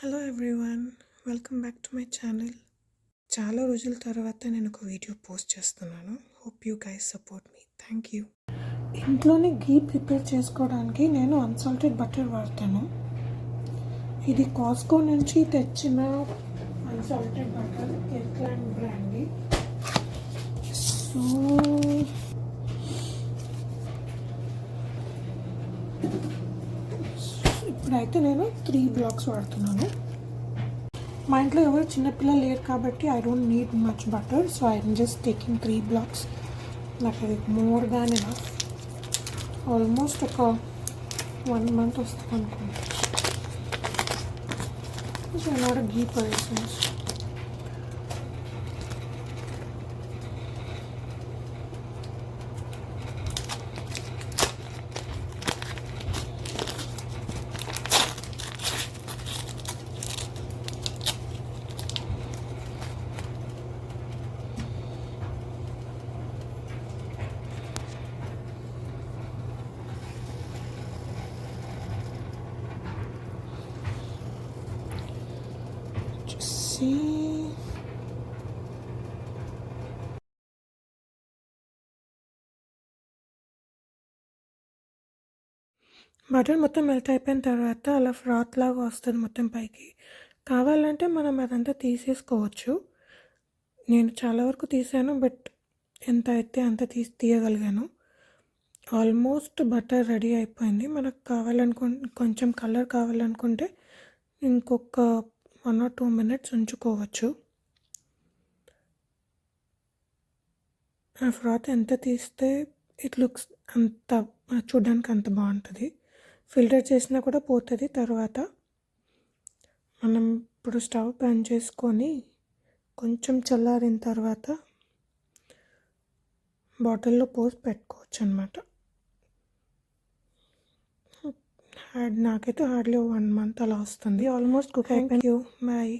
Hello everyone, welcome back to my channel. చాలా రోజుల తర్వాత నేను ఒక వీడియో పోస్ట్ చేస్తున్నాను. Hope you guys support me. Thank you. ఇంట్లోనే ఘీ ప్రిపేర్ చేసుకోవడానికి నేను అన్సాల్టెడ్ బటర్ వాడతాను. ఇది కాస్కో నుంచి తెచ్చిన అన్సాల్టెడ్ బటర్, ఎర్క్లాండ్ బ్రాండ్. సో ఇప్పుడైతే నేను 3 బ్లాక్స్ వాడుతున్నాను. మా ఇంట్లో ఎవరు చిన్నపిల్లలు లేరు కాబట్టి I don't need much butter, so I'm just taking 3 blocks. నాకు అది మోర్ దాన్ ఎనఫ్. ఆల్మోస్ట్ ఒక 1 month వస్తుంది అనుకుంటా. So not ghee persons. Butter మొత్తం మెల్ట్ అయిపోయిన తర్వాత అలా ఫ్రాత్ లాగా వస్తుంది మొత్తం పైకి. కావాలంటే మనం అదంతా తీసేసుకోవచ్చు. నేను చాలా వరకు తీసాను, బట్ ఎంత అయితే అంత తీయగలిగాను. ఆల్మోస్ట్ బటర్ రెడీ అయిపోయింది. మనకు కొంచెం కలర్ కావాలనుకుంటే ఇంకొక 1 or 2 minutes ఉంచుకోవచ్చు. ఆ ఫ్రాత్ ఎంత తీస్తే ఇట్ లుక్స్ అంత చూడడానికి అంత బాగుంటుంది. ఫిల్టర్ చేసినా కూడా పోతుంది. తర్వాత మనం ఇప్పుడు స్టవ్ బంద్ చేసుకొని కొంచెం చల్లారిన తర్వాత బాటిల్లో పోసి పెట్టుకోవచ్చు అన్నమాట. నాకైతే హార్డ్లీ 1 month అలా వస్తుంది. ఆల్మోస్ట్ కుక్ అయిపోయింది. బాయ్.